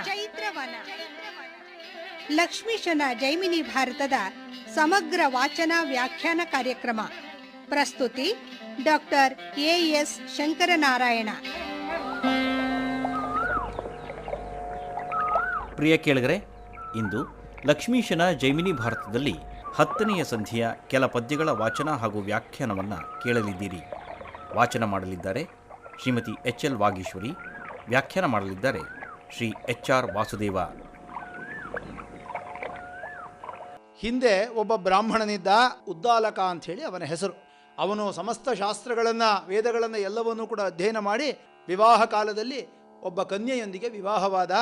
ಚೈತ್ರವನ ಲಕ್ಷ್ಮೀಶನ ಜೈಮಿನಿ ಭಾರತದ ಸಮಗ್ರ ವಾಚನ ವ್ಯಾಖ್ಯಾನ ಕಾರ್ಯಕ್ರಮ. ಪ್ರಸ್ತುತಿ ಡಾಕ್ಟರ್ ಎಎಸ್ ಶಂಕರನಾರಾಯಣ. ಪ್ರಿಯ ಕೇಳಿಗರೆ, ಇಂದು ಲಕ್ಷ್ಮೀಶನ ಜೈಮಿನಿ ಭಾರತದಲ್ಲಿ 10ನೆಯ ಸಂಧಿಯ ಕೆಲ ಪದ್ಯಗಳ ವಾಚನ ಹಾಗೂ ವ್ಯಾಖ್ಯಾನವನ್ನು ಕೇಳಲಿದ್ದೀರಿ. ವಾಚನ ಮಾಡಲಿದ್ದಾರೆ ಶ್ರೀಮತಿ ಎಚ್.ಎಲ್. ವಾಗೀಶ್ವರಿ. ವ್ಯಾಖ್ಯಾನ ಮಾಡಲಿದ್ದಾರೆ ಶ್ರೀ ಎಚ್.ಆರ್. ವಾಸುದೇವ. ಹಿಂದೆ ಒಬ್ಬ ಬ್ರಾಹ್ಮಣನಿದ್ದ, ಉದ್ದಾಲಕ ಅಂಥೇಳಿ ಅವನ ಹೆಸರು. ಅವನು ಸಮಸ್ತ ಶಾಸ್ತ್ರಗಳನ್ನು, ವೇದಗಳನ್ನು ಎಲ್ಲವನ್ನೂ ಕೂಡ ಅಧ್ಯಯನ ಮಾಡಿ ವಿವಾಹ ಕಾಲದಲ್ಲಿ ಒಬ್ಬ ಕನ್ಯೆಯೊಂದಿಗೆ ವಿವಾಹವಾದ.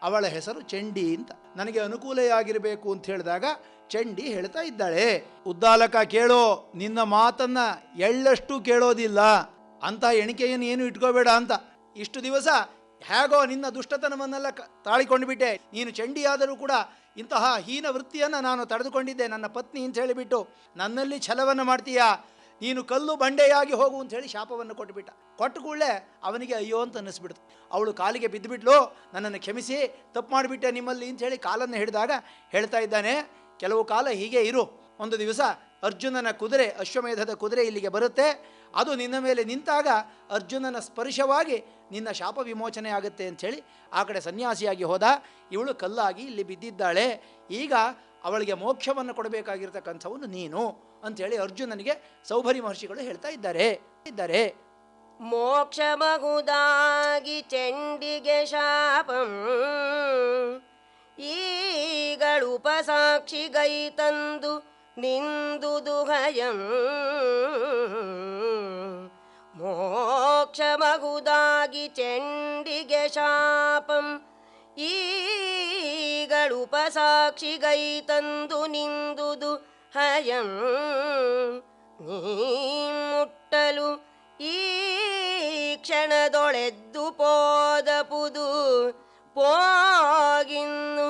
ಅವಳ ಹೆಸರು ಚಂಡಿ ಅಂತ. ನನಗೆ ಅನುಕೂಲೆಯಾಗಿರಬೇಕು ಅಂತ ಹೇಳಿದಾಗ ಚಂಡಿ ಹೇಳ್ತಾ ಇದ್ದಾಳೆ, ಉದ್ದಾಲಕ ಕೇಳೋ, ನಿನ್ನ ಮಾತನ್ನು ಎಳ್ಳಷ್ಟು ಕೇಳೋದಿಲ್ಲ, ಅಂತಹ ಎಣಿಕೆಯನ್ನು ಏನು ಇಟ್ಕೋಬೇಡ ಅಂತ. ಇಷ್ಟು ದಿವಸ ಹೇಗೋ ನಿನ್ನ ದುಷ್ಟತನವನ್ನೆಲ್ಲ ತಾಳಿಕೊಂಡು ಬಿಟ್ಟೆ. ನೀನು ಚಂಡಿಯಾದರೂ ಕೂಡ ಇಂತಹ ಹೀನ ವೃತ್ತಿಯನ್ನು ನಾನು ತಡೆದುಕೊಂಡಿದ್ದೆ, ನನ್ನ ಪತ್ನಿ ಅಂತ ಹೇಳಿಬಿಟ್ಟು ನನ್ನಲ್ಲಿ ಛಲವನ್ನು ಮಾಡ್ತೀಯಾ, ನೀನು ಕಲ್ಲು ಬಂಡೆಯಾಗಿ ಹೋಗು ಅಂತ ಹೇಳಿ ಶಾಪವನ್ನು ಕೊಟ್ಟುಬಿಟ್ಟ. ಕೊಟ್ಟು ಕೂಡಲೇ ಅವನಿಗೆ ಅಯ್ಯೋ ಅಂತ ಅನ್ನಿಸ್ಬಿಡ್ತು. ಅವಳು ಕಾಲಿಗೆ ಬಿದ್ದುಬಿಟ್ಲು, ನನ್ನನ್ನು ಕ್ಷಮಿಸಿ, ತಪ್ಪು ಮಾಡಿಬಿಟ್ಟೆ ನಿಮ್ಮಲ್ಲಿ ಅಂತ ಹೇಳಿ ಕಾಲನ್ನು ಹಿಡಿದಾಗ ಹೇಳ್ತಾ ಇದ್ದಾನೆ, ಕೆಲವು ಕಾಲ ಹೀಗೆ ಇರು, ಒಂದು ದಿವಸ ಅರ್ಜುನನ ಕುದುರೆ, ಅಶ್ವಮೇಧದ ಕುದುರೆ ಇಲ್ಲಿಗೆ ಬರುತ್ತೆ, ಅದು ನಿನ್ನ ಮೇಲೆ ನಿಂತಾಗ ಅರ್ಜುನನ ಸ್ಪರ್ಶವಾಗಿ ನಿನ್ನ ಶಾಪ ವಿಮೋಚನೆ ಆಗುತ್ತೆ ಅಂಥೇಳಿ ಆ ಕಡೆ ಸನ್ಯಾಸಿಯಾಗಿ ಹೋದ. ಇವಳು ಕಲ್ಲಾಗಿ ಇಲ್ಲಿ ಬಿದ್ದಿದ್ದಾಳೆ, ಈಗ ಅವಳಿಗೆ ಮೋಕ್ಷವನ್ನು ಕೊಡಬೇಕಾಗಿರ್ತಕ್ಕಂಥವನು ನೀನು ಅಂಥೇಳಿ ಅರ್ಜುನನಿಗೆ ಸೌಭರಿ ಮಹರ್ಷಿಗಳು ಹೇಳ್ತಾ ಇದ್ದಾರೆ. ಮೋಕ್ಷ ಮಗುದಾಗಿ ಚಂಡಿಗೆ ಶಾಪಂ ಈಗಳುಪಸಾಕ್ಷಿಗೈ ತಂದು ನಿಂದುದು ಭಯಂ. ಮೋಕ್ಷ ಮಗುದಾಗಿ ಚಂಡಿಗೆ ಶಾಪಂ ಈಗಳುಪಸಾಕ್ಷಿಗೈ ತಂದು ನಿಂದುದು ಹಯಂ. ನೀ ಮುಟ್ಟಲು ಈ ಕ್ಷಣದೊಳೆದ್ದು ಪೋದಪುದು ಪೋಗಿನ್ನು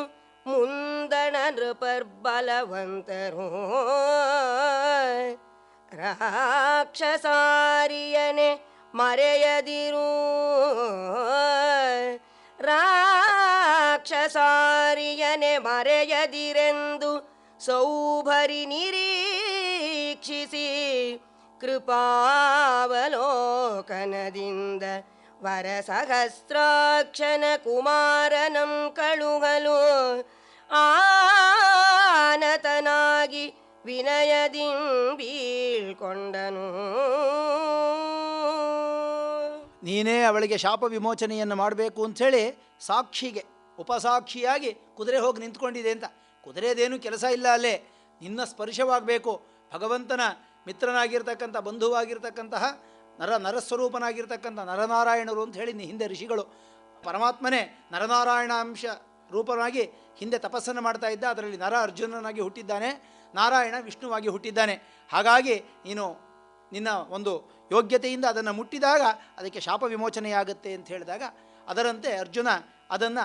ಮುಂದಣ ನೃಪರ್ಬಲವಂತರು. ರಾಕ್ಷಸಾರಿಯನೆ ಮರೆಯದಿರು, ರಾಕ್ಷಸಾರಿಯನೆ ಮರೆಯದಿರೆಂದು ಸೌಭರಿ ನಿರೀಕ್ಷಿಸಿ ಕೃಪಾವಲೋಕನದಿಂದ ವರಸಹಸ್ರಾಕ್ಷನ ಕುಮಾರನಂ ಕಳುಹಲು ಆನತನಾಗಿ ವಿನಯದಿಂ ಬೀಳ್ಕೊಂಡನು. ನೀನೇ ಅವಳಿಗೆ ಶಾಪ ವಿಮೋಚನೆಯನ್ನು ಮಾಡಬೇಕು ಅಂಥೇಳಿ ಸಾಕ್ಷಿಗೆ ಉಪಸಾಕ್ಷಿಯಾಗಿ ಕುದುರೆ ಹೋಗಿ ನಿಂತ್ಕೊಂಡಿದೆ ಅಂತ. ಕುದುರೆದೇನು ಕೆಲಸ ಇಲ್ಲ, ಅಲ್ಲೇ ನಿನ್ನ ಸ್ಪರ್ಶವಾಗಬೇಕು. ಭಗವಂತನ ಮಿತ್ರನಾಗಿರ್ತಕ್ಕಂಥ, ಬಂಧುವಾಗಿರ್ತಕ್ಕಂತಹ ನರಸ್ವರೂಪನಾಗಿರ್ತಕ್ಕಂಥ ನರನಾರಾಯಣರು ಅಂತ ಹೇಳಿ ಹಿಂದೆ ಋಷಿಗಳು. ಪರಮಾತ್ಮನೇ ನರನಾರಾಯಣ ಅಂಶ ರೂಪನಾಗಿ ಹಿಂದೆ ತಪಸ್ಸನ್ನು ಮಾಡ್ತಾ ಇದ್ದ. ಅದರಲ್ಲಿ ನರ ಅರ್ಜುನನಾಗಿ ಹುಟ್ಟಿದ್ದಾನೆ, ನಾರಾಯಣ ವಿಷ್ಣುವಾಗಿ ಹುಟ್ಟಿದ್ದಾನೆ. ಹಾಗಾಗಿ ನೀನು ನಿನ್ನ ಒಂದು ಯೋಗ್ಯತೆಯಿಂದ ಅದನ್ನು ಮುಟ್ಟಿದಾಗ ಅದಕ್ಕೆ ಶಾಪ ವಿಮೋಚನೆಯಾಗುತ್ತೆ ಅಂತ ಹೇಳಿದಾಗ ಅದರಂತೆ ಅರ್ಜುನ ಅದನ್ನು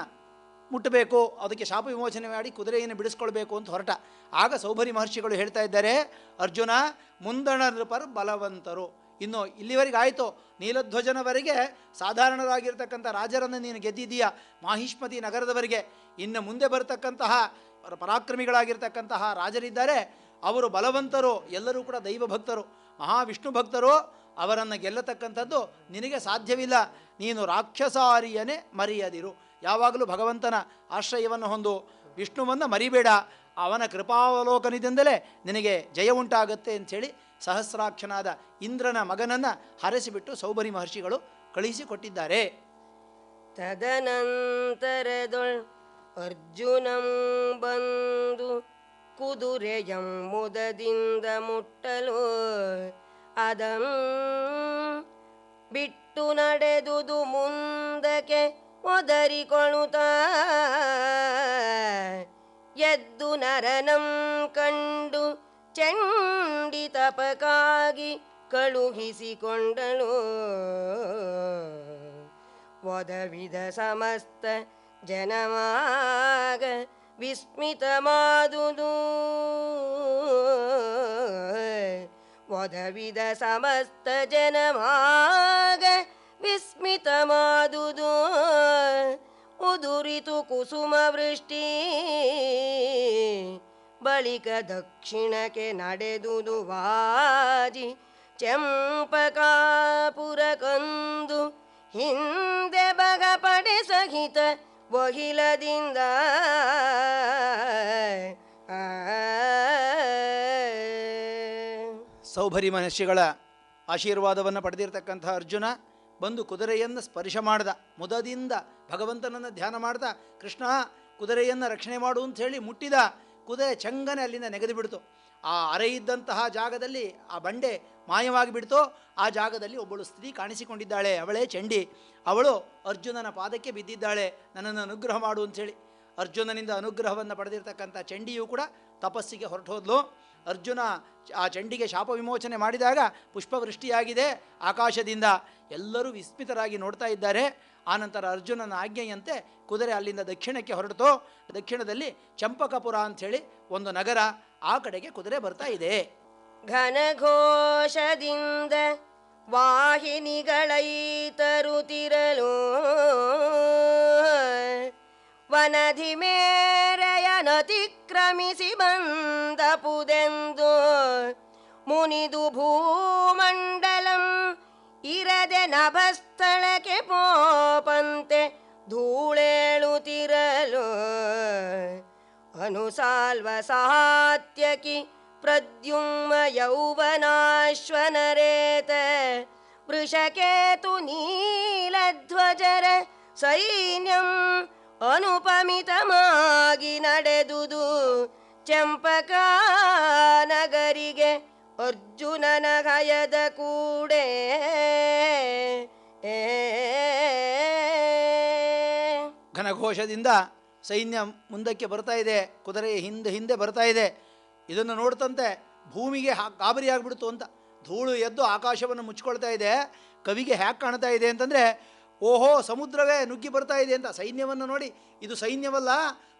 ಮುಟ್ಟಬೇಕು, ಅದಕ್ಕೆ ಶಾಪ ವಿಮೋಚನೆ ಮಾಡಿ ಕುದುರೆಯನ್ನು ಬಿಡಿಸ್ಕೊಳ್ಬೇಕು ಅಂತ ಹೊರಟ. ಆಗ ಸೌಭರಿ ಮಹರ್ಷಿಗಳು ಹೇಳ್ತಾ ಇದ್ದಾರೆ, ಅರ್ಜುನ ಮುಂದಣ ನೃಪರ್ ಬಲವಂತರು. ಇನ್ನು ಇಲ್ಲಿವರೆಗೆ ಆಯಿತು, ನೀಲಧ್ವಜನವರೆಗೆ ಸಾಧಾರಣರಾಗಿರ್ತಕ್ಕಂಥ ರಾಜರನ್ನು ನೀನು ಗೆದ್ದಿದ್ದೀಯಾ, ಮಾಹಿಷ್ಮತಿ ನಗರದವರೆಗೆ. ಇನ್ನು ಮುಂದೆ ಬರತಕ್ಕಂತಹ ಪರಾಕ್ರಮಿಗಳಾಗಿರ್ತಕ್ಕಂತಹ ರಾಜರಿದ್ದಾರೆ, ಅವರು ಬಲವಂತರು, ಎಲ್ಲರೂ ಕೂಡ ದೈವ ಭಕ್ತರು, ಮಹಾವಿಷ್ಣು ಭಕ್ತರು. ಅವರನ್ನು ಗೆಲ್ಲತಕ್ಕಂಥದ್ದು ನಿನಗೆ ಸಾಧ್ಯವಿಲ್ಲ. ನೀನು ರಾಕ್ಷಸಾರಿಯನೇ ಮರೆಯದಿರು, ಯಾವಾಗಲೂ ಭಗವಂತನ ಆಶ್ರಯವನ್ನು ಹೊಂದು ವಿಷ್ಣುವನ್ನು ಮರಿಬೇಡ, ಅವನ ಕೃಪಾವಲೋಕನದಿಂದಲೇ ನಿನಗೆ ಜಯ ಉಂಟಾಗತ್ತೆ ಅಂಥೇಳಿ ಸಹಸ್ರಾಕ್ಷನಾದ ಇಂದ್ರನ ಮಗನನ್ನು ಹರಸಿಬಿಟ್ಟು ಸೌಭರಿ ಮಹರ್ಷಿಗಳು ಕಳುಹಿಸಿಕೊಟ್ಟಿದ್ದಾರೆ. ತದನಂತರದೊಳ್ ಅರ್ಜುನಂ ಬಂದು ಕುದುರೆಯಂ ಮುದದಿಂದ ಮುಟ್ಟಲು ಅದಂ ಬಿಟ್ಟು ನಡೆದುದು ಮುಂದಕ್ಕೆ ಒದರಿಕೊಳ್ಳುತ್ತ ಎದ್ದು ನರನಂ ಕಂಡು ಚಂಡಿ ತಪಕ್ಕಾಗಿ ಕಳುಹಿಸಿಕೊಂಡಳು. ಒದವಿದ ಸಮಸ್ತ ಜನವಾಗ ವಿಸ್ಮಿತಮಾದುದು, ಒದವಿದ ಸಮಸ್ತ ಜನವಾಗ ವಿಸ್ಮಿತಮಾದುದು. ಉದುರಿತು ಕುಸುಮ ವೃಷ್ಟಿ ಬಳಿಕ ದಕ್ಷಿಣಕ್ಕೆ ನಡೆದುದು ವಾಜಿ ಚಂಪಕಾಪುರ ಕಂದು ಹಿಂದೆ ಬಗಪಡೆ ಸಹಿತ ಬಹಿಲದಿಂದ ಸೌಭರಿ ಮಹರ್ಷಿಗಳ ಆಶೀರ್ವಾದವನ್ನು ಪಡೆದಿರತಕ್ಕಂಥ ಅರ್ಜುನ ಬಂದು ಕುದುರೆಯನ್ನು ಸ್ಪರ್ಶ ಮಾಡ್ದ. ಮುದದಿಂದ ಭಗವಂತನನ್ನು ಧ್ಯಾನ ಮಾಡ್ದ. ಕೃಷ್ಣ ಕುದುರೆಯನ್ನು ರಕ್ಷಣೆ ಮಾಡು ಅಂತ ಹೇಳಿ ಮುಟ್ಟಿದ. ಕುದುರೆ ಚಂಗನೆ ಅಲ್ಲಿಂದ ನೆಗೆದು ಬಿಡ್ತು. ಆ ಅರೆ ಇದ್ದಂತಹ ಜಾಗದಲ್ಲಿ ಆ ಬಂಡೆ ಮಾಯವಾಗಿ ಬಿಡ್ತೋ. ಆ ಜಾಗದಲ್ಲಿ ಒಬ್ಬಳು ಸ್ತ್ರೀ ಕಾಣಿಸಿಕೊಂಡಿದ್ದಾಳೆ. ಅವಳೇ ಚಂಡಿ. ಅವಳು ಅರ್ಜುನನ ಪಾದಕ್ಕೆ ಬಿದ್ದಿದ್ದಾಳೆ, ನನ್ನನ್ನು ಅನುಗ್ರಹ ಮಾಡು ಅಂಥೇಳಿ. ಅರ್ಜುನನಿಂದ ಅನುಗ್ರಹವನ್ನು ಪಡೆದಿರ್ತಕ್ಕಂಥ ಚಂಡಿಯು ಕೂಡ ತಪಸ್ಸಿಗೆ ಹೊರಟು ಹೋದ್ಲು. ಅರ್ಜುನ ಆ ಚಂಡಿಗೆ ಶಾಪ ವಿಮೋಚನೆ ಮಾಡಿದಾಗ ಪುಷ್ಪವೃಷ್ಟಿಯಾಗಿದೆ ಆಕಾಶದಿಂದ. ಎಲ್ಲರೂ ವಿಸ್ಮಿತರಾಗಿ ನೋಡ್ತಾ ಇದ್ದಾರೆ. ಆನಂತರ ಅರ್ಜುನನ ಆಜ್ಞೆಯಂತೆ ಕುದುರೆ ಅಲ್ಲಿಂದ ದಕ್ಷಿಣಕ್ಕೆ ಹೊರಟು. ದಕ್ಷಿಣದಲ್ಲಿ ಚಂಪಕಪುರ ಅಂಥೇಳಿ ಒಂದು ನಗರ, ಆ ಕಡೆಗೆ ಕುದುರೆ ಬರ್ತಾ ಇದೆ. ಘನಘೋಷದಿಂದ ವಾಹಿನಿಗಳೈತರುತ್ತಿರಲು ವನಧಿ ಮೇರೆಯನತಿಕ್ರಮಿಸಿ ಬಂದ ಪುದೆಂದು ಮುನಿದು ಭೂಮಂಡಲಂ ಇರದೆ ನಭಸ್ಥಳಕ್ಕೆ ಪೋಪಂತೆ ಧೂಳೇಳುತ್ತಿರಲು ಅನುಸಾಲ್ವ ಸಾತ್ಯಕಿ ಪ್ರದ್ಯುಮ್ನ ಯೌವನಾಶ್ವನರೇತ ವೃಷಕೇತು ನೀಲಧ್ವಜರ ಸೈನ್ಯಂ ಅನುಪಮಿತಮಾಗಿ ನಡೆದುದು ಚಂಪಕಾ ನಗರಿಗೆ ಅರ್ಜುನನ ಹಯದ ಕೂಡೆ. ಘನಘೋಷದಿಂದ ಸೈನ್ಯ ಮುಂದಕ್ಕೆ ಬರ್ತಾ ಇದೆ. ಕುದುರೆ ಹಿಂದೆ ಹಿಂದೆ ಬರ್ತಾ ಇದೆ. ಇದನ್ನು ನೋಡ್ತಂತೆ ಭೂಮಿಗೆ ಗಾಬರಿ ಆಗಿಬಿಡ್ತು ಅಂತ. ಧೂಳು ಎದ್ದು ಆಕಾಶವನ್ನು ಮುಚ್ಕೊಳ್ತಾ ಇದೆ. ಕವಿಗೆ ಹ್ಯಾಕ್ ಕಾಣ್ತಾ ಇದೆ ಅಂತಂದರೆ, ಓಹೋ ಸಮುದ್ರವೇ ನುಗ್ಗಿ ಬರ್ತಾ ಇದೆ ಅಂತ. ಸೈನ್ಯವನ್ನು ನೋಡಿ ಇದು ಸೈನ್ಯವಲ್ಲ,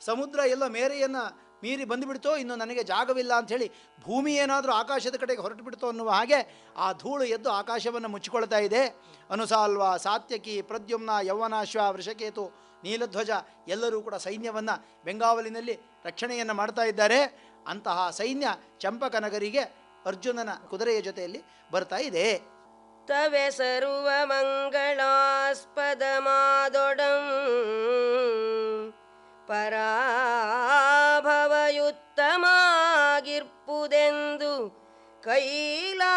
ಸಮುದ್ರ ಎಲ್ಲ ಮೇರೆಯನ್ನು ಮೀರಿ ಬಂದುಬಿಡ್ತೋ, ಇನ್ನು ನನಗೆ ಜಾಗವಿಲ್ಲ ಅಂಥೇಳಿ ಭೂಮಿ ಏನಾದರೂ ಆಕಾಶದ ಕಡೆಗೆ ಹೊರಟು ಬಿಡ್ತೋ ಅನ್ನುವ ಹಾಗೆ ಆ ಧೂಳು ಎದ್ದು ಆಕಾಶವನ್ನು ಮುಚ್ಚಿಕೊಳ್ತಾ ಇದೆ. ಅನುಸಾಲ್ವ, ಸಾತ್ಯಕಿ, ಪ್ರದ್ಯುಮ್ನ, ಯೌವನಾಶ್ವ, ವೃಷಕೇತು, ನೀಲಧ್ವಜ ಎಲ್ಲರೂ ಕೂಡ ಸೈನ್ಯವನ್ನು ಬೆಂಗಾವಲಿನಲ್ಲಿ ರಕ್ಷಣೆಯನ್ನು ಮಾಡ್ತಾ ಇದ್ದಾರೆ. ಅಂತಹ ಸೈನ್ಯ ಚಂಪಕನಗರಿಗೆ ಅರ್ಜುನನ ಕುದುರೆಯ ಜೊತೆಯಲ್ಲಿ ಬರ್ತಾ ಇದೆ. ತವೆ ಸರ್ವ ಮಂಗಳಾಸ್ಪದ ಮಾದೊಡಂ ಪರಾಭವಯುತ್ತಮಾಗಿರ್ಪುದೆಂದು ಕೈಲಾಸಾಚಲವು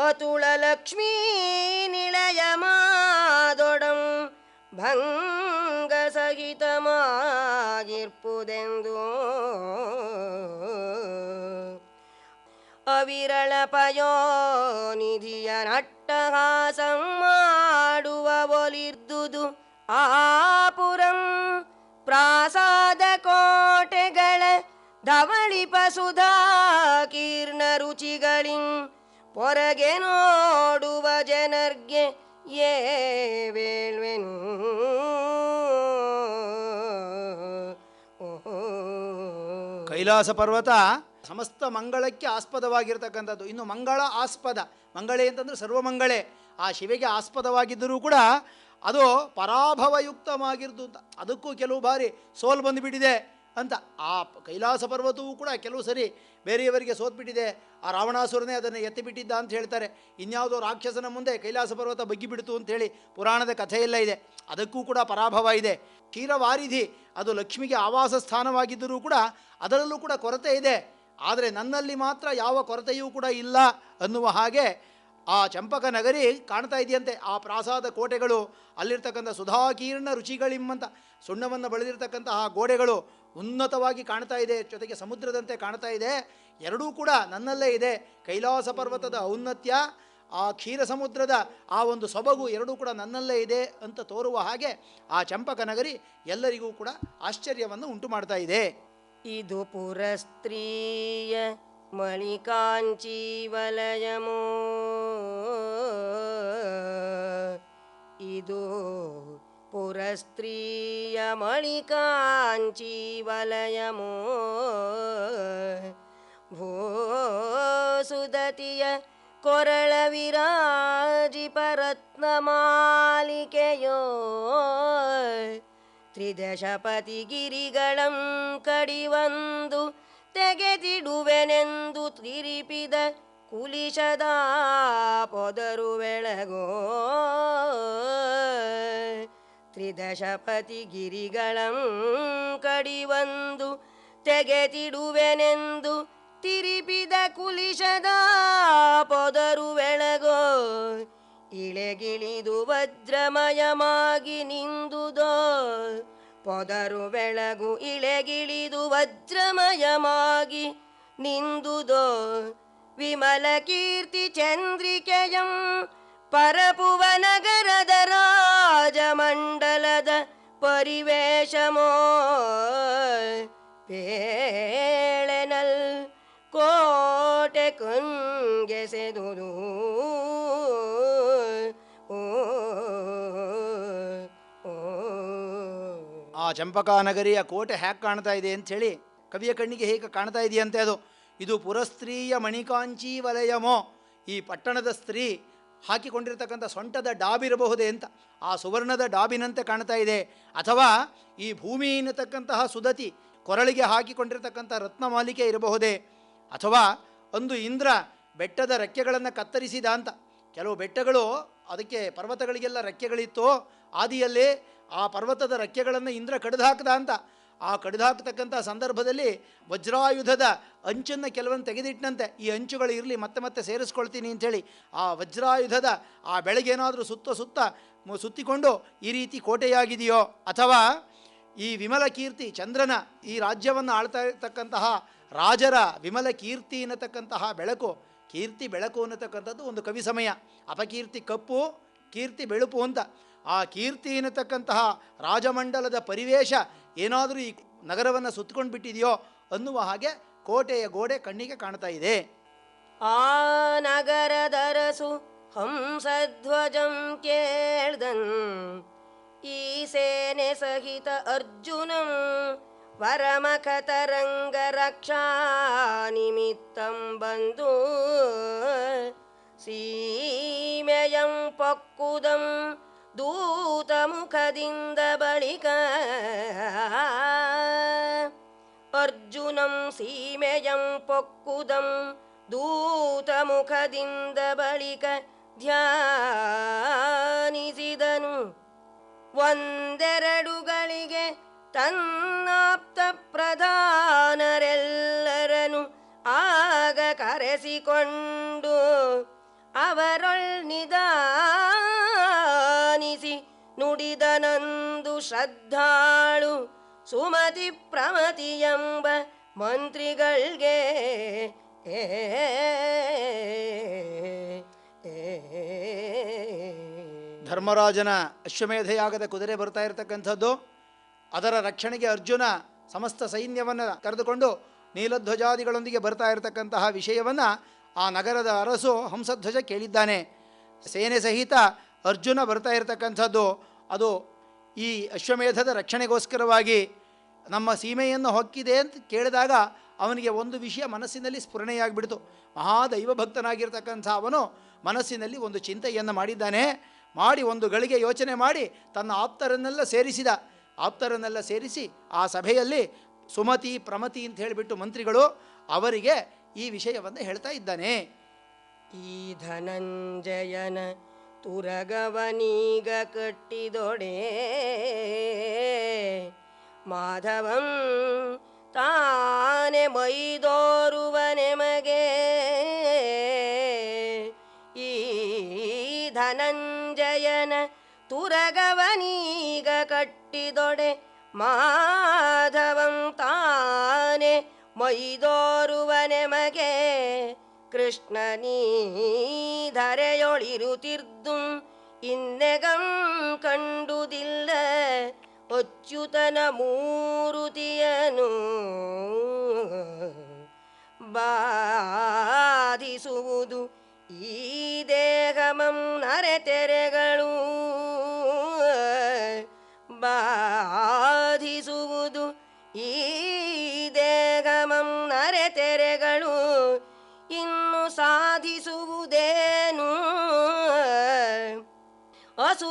ಅತುಳ ಲಕ್ಷ್ಮೀ ನಿಳಯ ಮಾದೊಡಂ ಭಂಗ ಸಹಿತಮಾಗಿರ್ಪುದೆಂದು ಅವಿರಳ ಪಯೋನಿಧಿಯ ನಟ್ಟಹಾಸಂ ಮಾಡುವ ಒಲಿರ್ದುದು ಆಪುರಂ ಪ್ರಾಸಾದ ಕೋಟೆಗಳ ಧವಳಿಪ ಸುಧಾಕೀರ್ಣ ರುಚಿಗಳಿಂ ಪೊರಗೆ ನೋಡುವ ಜನರ್ಗೆ ಏ ವೇಳ್ವೆನು. ಕೈಲಾಸ ಪರ್ವತ ಸಮಸ್ತ ಮಂಗಳಕ್ಕೆ ಆಸ್ಪದವಾಗಿರ್ತಕ್ಕಂಥದ್ದು. ಇನ್ನು ಮಂಗಳ ಆಸ್ಪದ, ಮಂಗಳೇ ಅಂತಂದರೆ ಸರ್ವಮಂಗಳೇ, ಆ ಶಿವೆಗೆ ಆಸ್ಪದವಾಗಿದ್ದರೂ ಕೂಡ ಅದು ಪರಾಭವಯುಕ್ತವಾಗಿರ್ದು ಅಂತ. ಅದಕ್ಕೂ ಕೆಲವು ಬಾರಿ ಸೋಲು ಬಂದುಬಿಟ್ಟಿದೆ ಅಂತ. ಆ ಕೈಲಾಸ ಪರ್ವತವೂ ಕೂಡ ಕೆಲವು ಸರಿ ಬೇರೆಯವರಿಗೆ ಸೋತ್ಬಿಟ್ಟಿದೆ. ಆ ರಾವಣಾಸುರನೇ ಅದನ್ನು ಎತ್ತಿಬಿಟ್ಟಿದ್ದ ಅಂತ ಹೇಳ್ತಾರೆ. ಇನ್ಯಾವುದೋ ರಾಕ್ಷಸನ ಮುಂದೆ ಕೈಲಾಸ ಪರ್ವತ ಬಗ್ಗಿಬಿಡ್ತು ಅಂಥೇಳಿ ಪುರಾಣದ ಕಥೆಯೆಲ್ಲ ಇದೆ. ಅದಕ್ಕೂ ಕೂಡ ಪರಾಭವ ಇದೆ. ಕ್ಷೀರವಾರಿಧಿ ಅದು ಲಕ್ಷ್ಮಿಗೆ ಆವಾಸ ಸ್ಥಾನವಾಗಿದ್ದರೂ ಕೂಡ ಅದರಲ್ಲೂ ಕೂಡ ಕೊರತೆ ಇದೆ. ಆದರೆ ನನ್ನಲ್ಲಿ ಮಾತ್ರ ಯಾವ ಕೊರತೆಯೂ ಕೂಡ ಇಲ್ಲ ಅನ್ನುವ ಹಾಗೆ ಆ ಚಂಪಕ ನಗರಿ ಕಾಣ್ತಾ ಇದೆಯಂತೆ. ಆ ಪ್ರಾಸಾದ ಕೋಟೆಗಳು, ಅಲ್ಲಿರ್ತಕ್ಕಂಥ ಸುಧಾಕೀರ್ಣ ರುಚಿಗಳಿಂಬಂತ ಸುಣ್ಣವನ್ನು ಬೆಳೆದಿರ್ತಕ್ಕಂತಹ ಗೋಡೆಗಳು ಉನ್ನತವಾಗಿ ಕಾಣ್ತಾ ಇದೆ. ಜೊತೆಗೆ ಸಮುದ್ರದಂತೆ ಕಾಣ್ತಾ ಇದೆ. ಎರಡೂ ಕೂಡ ನನ್ನಲ್ಲೇ ಇದೆ. ಕೈಲಾಸ ಪರ್ವತದ ಔನ್ನತ್ಯ, ಆ ಕ್ಷೀರ ಸಮುದ್ರದ ಆ ಒಂದು ಸೊಬಗು ಎರಡೂ ಕೂಡ ನನ್ನಲ್ಲೇ ಇದೆ ಅಂತ ತೋರುವ ಹಾಗೆ ಆ ಚಂಪಕ ನಗರಿ ಎಲ್ಲರಿಗೂ ಕೂಡ ಆಶ್ಚರ್ಯವನ್ನು ಉಂಟು ಮಾಡ್ತಾ ಇದೆ. ಇದು ಪುರಸ್ತ್ರೀಯ ಮಣಿಕಾಂಚಿ ವಲಯಮೋ, ಇದು ಪುರಸ್ತ್ರೀಯ ಮಣಿಕಾಂಚಿ ವಲಯಮೋ, ಭೂಸುದತಿಯ ಕೊರಳ ವಿರಾಜಿಪರತ್ನಮಾಲಿಕೆಯೋ ತ್ರಿದಶಪತಿ ಗಿರಿಗಳಂ ಕಡಿವಂದು ತೆಗೆದಿಡುವೆನೆಂದು ತಿರಿಪಿದ ಕುಲಿಶದ ಪೊದರು ಬೆಳಗೋ ತ್ರಿದಶಪತಿ ಗಿರಿಗಳಂ ಕಡಿವಂದು ತೆಗೆದಿಡುವೆನೆಂದು ತಿರಿಪಿದ ಕುಲಿಶದ ಪೊದರು ಬೆಳಗೋ ಇಳೆಗಿಳಿದು ವಜ್ರಮಯಮಾಗಿ ನಿಂದುದೋ ಪೊದರು ಬೆಳಗು ಇಳೆಗಿಳಿದು ವಜ್ರಮಯಮಾಗಿ ನಿಂದುದೋ ವಿಮಲ ಕೀರ್ತಿ ಚಂದ್ರಿಕೆಯಂ ಪರಪುವ ನಗರದ ರಾಜಮಂಡಲದ ಪರಿವೇಶಮೋ ಪೇಳೆನಲ್ ಕೋಟೆ ಕುಂಗೆಸೆದುದು ಆ ಚಂಪಕಾನಗರಿಯ ಕೋಟೆ ಹ್ಯಾಕ್ ಕಾಣ್ತಾ ಇದೆ ಅಂಥೇಳಿ ಕವಿಯ ಕಣ್ಣಿಗೆ ಹೇಗೆ ಕಾಣ್ತಾ ಇದೆಯಂತೆ ಅದು. ಇದು ಪುರಸ್ತ್ರೀಯ ಮಣಿಕಾಂಚಿ ವಲಯಮೋ, ಈ ಪಟ್ಟಣದ ಸ್ತ್ರೀ ಹಾಕಿಕೊಂಡಿರ್ತಕ್ಕಂಥ ಸೊಂಟದ ಡಾಬಿರಬಹುದೇ ಅಂತ, ಆ ಸುವರ್ಣದ ಡಾಬಿನಂತೆ ಕಾಣ್ತಾ ಇದೆ. ಅಥವಾ ಈ ಭೂಮಿ ಎನ್ನತಕ್ಕಂತಹ ಸುದತಿ ಕೊರಳಿಗೆ ಹಾಕಿಕೊಂಡಿರ್ತಕ್ಕಂಥ ರತ್ನಮಾಲಿಕೆ ಇರಬಹುದೇ. ಅಥವಾ ಒಂದು ಇಂದ್ರ ಬೆಟ್ಟದ ರೆಕ್ಕೆಗಳನ್ನು ಕತ್ತರಿಸಿದ ಅಂತ. ಕೆಲವು ಬೆಟ್ಟಗಳು ಅದಕ್ಕೆ ಪರ್ವತಗಳಿಗೆಲ್ಲ ರೆಕ್ಕೆಗಳಿತ್ತು, ಆದಿಯಲ್ಲೇ ಆ ಪರ್ವತದ ರೆಕ್ಕೆಗಳನ್ನು ಇಂದ್ರ ಕಡಿದು ಹಾಕಿದ ಅಂತ. ಆ ಕಡಿದು ಹಾಕತಕ್ಕಂಥ ಸಂದರ್ಭದಲ್ಲಿ ವಜ್ರಾಯುಧದ ಅಂಚನ್ನು ಕೆಲವೊಂದು ತೆಗೆದಿಟ್ಟನಂತೆ, ಈ ಅಂಚುಗಳು ಇರಲಿ ಮತ್ತೆ ಮತ್ತೆ ಸೇರಿಸ್ಕೊಳ್ತೀನಿ ಅಂಥೇಳಿ. ಆ ವಜ್ರಾಯುಧದ ಆ ಬೆಳಗೇನಾದರೂ ಸುತ್ತಿಕೊಂಡು ಈ ರೀತಿ ಕೋಟೆಯಾಗಿದೆಯೋ. ಅಥವಾ ಈ ವಿಮಲ ಕೀರ್ತಿ ಚಂದ್ರನ ಈ ರಾಜ್ಯವನ್ನು ಆಳ್ತಾ ಇರತಕ್ಕಂತಹ ರಾಜರ ವಿಮಲ ಕೀರ್ತಿ ಅನ್ನತಕ್ಕಂತಹ ಬೆಳಕು, ಕೀರ್ತಿ ಬೆಳಕು ಅನ್ನತಕ್ಕಂಥದ್ದು ಒಂದು ಕವಿ ಸಮಯ. ಅಪಕೀರ್ತಿ ಕಪ್ಪು, ಕೀರ್ತಿ ಬೆಳುಪು ಅಂತ. ಆ ಕೀರ್ತಿ ಅನ್ನತಕ್ಕಂತಹ ರಾಜಮಂಡಲದ ಪರಿವೇಶ ಏನಾದರೂ ಈ ನಗರವನ್ನು ಸುತ್ತಕೊಂಡು ಬಿಟ್ಟಿದೆಯೋ ಅನ್ನುವ ಹಾಗೆ ಕೋಟೆಯ ಗೋಡೆ ಕಣ್ಣಿಗೆ ಕಾಣ್ತಾ ಇದೆ. ಆ ನಗರದರಸು ಹಂಸಧ್ವಜಂ ಕೇಳ್ದನ್ ಈ ಸೇನೆ ಸಹಿತ ಅರ್ಜುನಂ ವರಮಖ ತರಂಗ ರಕ್ಷಾ ನಿಮಿತ್ತಂ ಬಂದು ಸೀಮೆಯಂ ಪಕ್ಕುದಂ ದೂತ ಮುಖದಿಂದ ಬಳಿಕ ಅರ್ಜುನಂ ಸೀಮೆಯಂ ಪೊಕ್ಕುದಂ ದೂತ ಮುಖದಿಂದ ಬಳಿಕ ಧ್ಯಾನಿಸಿದನು. ಒಂದೆರಡುಗಳಿಗೆ ತನ್ನಾಪ್ತ ಪ್ರಧಾನರೆಲ್ಲರನು ಆಗ ಕರೆಸಿಕೊಂಡು ಅವರೊಳ್ ನಿಧಾನಿಸಿ ನುಡಿದನಂದು ಶ್ರದ್ಧಾಳು ಸುಮತಿ ಪ್ರಮತಿ ಎಂಬ ಮಂತ್ರಿಗಳ್ಗೆ. ಧರ್ಮರಾಜನ ಅಶ್ವಮೇಧಯಾಗದ ಕುದುರೆ ಬರ್ತಾ ಇರತಕ್ಕಂಥದ್ದು, ಅದರ ರಕ್ಷಣೆಗೆ ಅರ್ಜುನ ಸಮಸ್ತ ಸೈನ್ಯವನ್ನು ಕರೆದುಕೊಂಡು ನೀಲಧ್ವಜಾದಿಗಳೊಂದಿಗೆ ಬರ್ತಾ ಇರತಕ್ಕಂತಹ ವಿಷಯವನ್ನು ಆ ನಗರದ ಅರಸು ಹಂಸಧ್ವಜ ಕೇಳಿದ್ದಾನೆ. ಸೇನೆ ಸಹಿತ ಅರ್ಜುನ ಬರ್ತಾ ಇರತಕ್ಕಂಥದ್ದು ಅದು ಈ ಅಶ್ವಮೇಧದ ರಕ್ಷಣೆಗೋಸ್ಕರವಾಗಿ ನಮ್ಮ ಸೀಮೆಯನ್ನು ಹೊಕ್ಕಿದೆ ಅಂತ ಕೇಳಿದಾಗ ಅವನಿಗೆ ಒಂದು ವಿಷಯ ಮನಸ್ಸಿನಲ್ಲಿ ಸ್ಫುರಣೆಯಾಗಿಬಿಡ್ತು. ಮಹಾದೈವ ಭಕ್ತನಾಗಿರ್ತಕ್ಕಂಥ ಅವನು ಮನಸ್ಸಿನಲ್ಲಿ ಒಂದು ಚಿಂತೆಯನ್ನು ಮಾಡಿದ್ದಾನೆ. ಮಾಡಿ ಒಂದು ಗಳಿಗೆ ಯೋಚನೆ ಮಾಡಿ ತನ್ನ ಆಪ್ತರನ್ನೆಲ್ಲ ಸೇರಿಸಿ ಆ ಸಭೆಯಲ್ಲಿ ಸುಮತಿ ಪ್ರಮತಿ ಅಂತ ಹೇಳಿಬಿಟ್ಟು ಮಂತ್ರಿಗಳು ಅವರಿಗೆ ಈ ವಿಷಯವನ್ನು ಹೇಳ್ತಾ ಇದ್ದಾನೆ. ಈ ಧನಂಜಯನ ತುರಗವನೀಗ ಕಟ್ಟಿದೊಡೆ ಮಾಧವಂ ತಾನೆ ಮೈದೋರುವ ನೆಮಗೆ. ಈ ಧನಂಜಯನ ತುರಗವನೀಗ ಕಟ್ಟಿದೊಡೆ ಮಾಧವಂ ತಾನೆ ಮೈದೋರುವ ನೆಮಗೆ. ಕೃಷ್ಣ ನೀ ಧರೆಯೊಳಿರುತ್ತಿರ್ದುಂ ಇನ್ನೆಗಂ ಕಂಡುದಿಲ್ಲ ಅಚ್ಯುತನ ಮೂರುತಿಯನು ಬಾಧಿಸುವುದು ಈ ದೇಹಮಂ ನರೆತೆರೆಗಳು. ಬಾಧಿಸುವುದು ಈ ದೇಹಮಂ ನರೆತೆರೆಗಳು ಇನ್ನು ಸಾಧಿಸುವುದೇ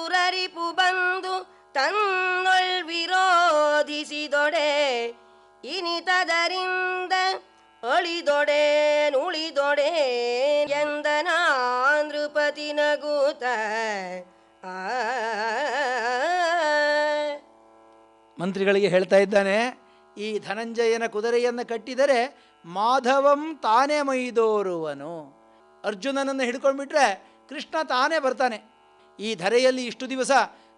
ದುರರಿಪು ಬಂದು ತನ್ನೊಳ್ ವಿರೋಧಿಸಿದೊಡೆ ಇನಿತದರಿಂದ ನುಳಿದೊಡೆ ಎಂದನ ನೃಪತಿ ನಗುತ ಮಂತ್ರಿಗಳಿಗೆ ಹೇಳ್ತಾ ಇದ್ದಾನೆ, ಈ ಧನಂಜಯನ ಕುದುರೆಯನ್ನು ಕಟ್ಟಿದರೆ ಮಾಧವಂ ತಾನೇ ಮೈದೋರುವನು. ಅರ್ಜುನನನ್ನು ಹಿಡ್ಕೊಂಡ್ಬಿಟ್ರೆ ಕೃಷ್ಣ ತಾನೇ ಬರ್ತಾನೆ. ಈ ಧರೆಯಲ್ಲಿ ಇಷ್ಟು ದಿವಸ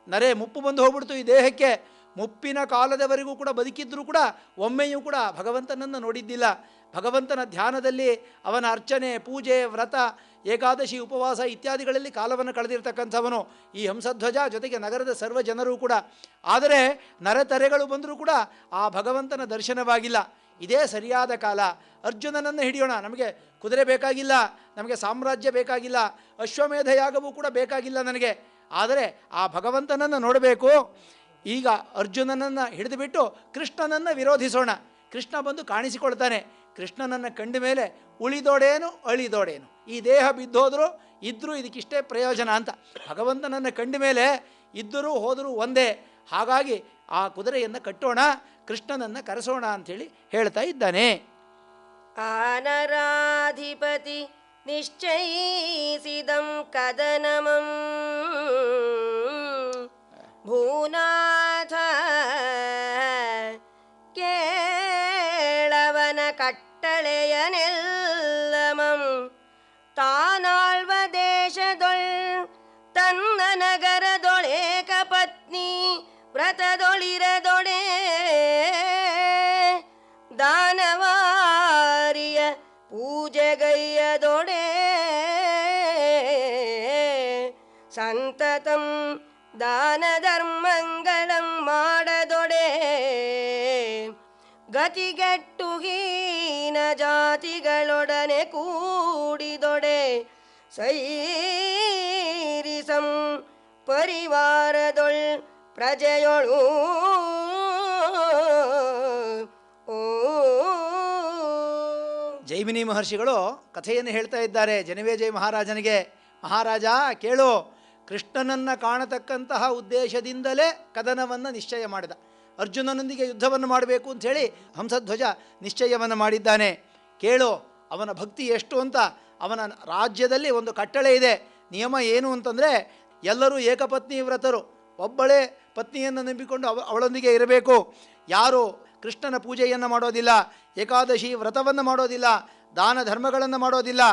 ನರೆ ಮುಪ್ಪು ಬಂದು ಹೋಗ್ಬಿಡ್ತು ಈ ದೇಹಕ್ಕೆ. ಮುಪ್ಪಿನ ಕಾಲದವರೆಗೂ ಕೂಡ ಬದುಕಿದ್ರೂ ಕೂಡ ಒಮ್ಮೆಯೂ ಕೂಡ ಭಗವಂತನನ್ನು ನೋಡಿದ್ದಿಲ್ಲ. ಭಗವಂತನ ಧ್ಯಾನದಲ್ಲಿ ಅವನ ಅರ್ಚನೆ, ಪೂಜೆ, ವ್ರತ, ಏಕಾದಶಿ, ಉಪವಾಸ ಇತ್ಯಾದಿಗಳಲ್ಲಿ ಕಾಲವನ್ನು ಕಳೆದಿರ್ತಕ್ಕಂಥವನು ಈ ಹಂಸಧ್ವಜ, ಜೊತೆಗೆ ನಗರದ ಸರ್ವ ಜನರೂ ಕೂಡ. ಆದರೆ ನರತರೆಗಳು ಬಂದರೂ ಕೂಡ ಆ ಭಗವಂತನ ದರ್ಶನವಾಗಿಲ್ಲ. ಇದೇ ಸರಿಯಾದ ಕಾಲ. ಅರ್ಜುನನನ್ನು ಹಿಡಿಯೋಣ. ನಮಗೆ ಕುದುರೆ ಬೇಕಾಗಿಲ್ಲ, ನಮಗೆ ಸಾಮ್ರಾಜ್ಯ ಬೇಕಾಗಿಲ್ಲ, ಅಶ್ವಮೇಧ ಯಾಗವೂ ಕೂಡ ಬೇಕಾಗಿಲ್ಲ ನನಗೆ. ಆದರೆ ಆ ಭಗವಂತನನ್ನು ನೋಡಬೇಕು. ಈಗ ಅರ್ಜುನನನ್ನು ಹಿಡಿದುಬಿಟ್ಟು ಕೃಷ್ಣನನ್ನು ವಿರೋಧಿಸೋಣ. ಕೃಷ್ಣ ಬಂದು ಕಾಣಿಸಿಕೊಳ್ತಾನೆ. ಕೃಷ್ಣನನ್ನು ಕಂಡ ಮೇಲೆ ಉಳಿದೋಡೇನು ಅಳಿದೋಡೇನು, ಈ ದೇಹ ಬಿದ್ದೋದ್ರು ಇದ್ದರೂ ಇದಕ್ಕಿಷ್ಟೇ ಪ್ರಯೋಜನ ಅಂತ. ಭಗವಂತನನ್ನು ಕಂಡ ಮೇಲೆ ಇದ್ದರೂ ಹೋದರೂ ಒಂದೇ. ಹಾಗಾಗಿ ಆ ಕುದುರೆಯನ್ನು ಕಟ್ಟೋಣ, ಕೃಷ್ಣನನ್ನು ಕರೆಸೋಣ ಅಂಥೇಳಿ ಹೇಳ್ತಾ ಇದ್ದಾನೆ. ಆನರಾಧಿಪತಿ ನಿಶ್ಚಯಿಸಿದಂ ಕದನಮಂ ಭೂನಾಥ ಕೇಳವನ ಕಟ್ಟಳೆಯನೆಲ್ಲಮಂ ತಾನಾಳ್ವ ದೇಶದೊಳ್ ತನ್ನ ನಗರದೊಳೇಕ ಪತ್ನಿ ವ್ರತದೊಳಿರದೊಡೆ ದಾನವಾರಿಯ ಪೂಜೆಗೈಯದೊಡೆ ಸಂತತಂ ದಾನ ಧರ್ಮಂಗಳಂ ಮಾಡದೊಡೆ ಗತಿಗೆಟ್ಟು ಹೀನ ಜಾತಿಗಳೊಡನೆ ಕೂಡಿದೊಡೆ ಸೈರಿಸಂ ಪರಿವಾರದೊಳ್ ಪ್ರಜೆಯೊಳು ಜೈಮಿನಿ ಮಹರ್ಷಿಗಳು ಕಥೆಯನ್ನು ಹೇಳ್ತಾ ಇದ್ದಾರೆ ಜನಮೇಜಯ ಮಹಾರಾಜನಿಗೆ. ಮಹಾರಾಜ ಕೇಳು, ಕೃಷ್ಣನನ್ನು ಕಾಣತಕ್ಕಂತಹ ಉದ್ದೇಶದಿಂದಲೇ ಕದನವನ್ನು ನಿಶ್ಚಯ ಮಾಡಿದ. ಅರ್ಜುನನೊಂದಿಗೆ ಯುದ್ಧವನ್ನು ಮಾಡಬೇಕು ಅಂಥೇಳಿ ಹಂಸಧ್ವಜ ನಿಶ್ಚಯವನ್ನು ಮಾಡಿದ್ದಾನೆ. ಕೇಳು, ಅವನ ಭಕ್ತಿ ಎಷ್ಟು ಅಂತ. ಅವನ ರಾಜ್ಯದಲ್ಲಿ ಒಂದು ಕಟ್ಟಳೆ ಇದೆ. ನಿಯಮ ಏನು ಅಂತಂದರೆ, ಎಲ್ಲರೂ ಏಕಪತ್ನಿ ವ್ರತರು, ಒಬ್ಬಳೇ ಪತ್ನಿಯನ್ನು ನಂಬಿಕೊಂಡು ಅವಳೊಂದಿಗೆ ಇರಬೇಕು. ಯಾರು ಕೃಷ್ಣನ ಪೂಜೆಯನ್ನು ಮಾಡೋದಿಲ್ಲ, ಏಕಾದಶಿ ವ್ರತವನ್ನು ಮಾಡೋದಿಲ್ಲ, ದಾನ ಧರ್ಮಗಳನ್ನು ಮಾಡೋದಿಲ್ಲ,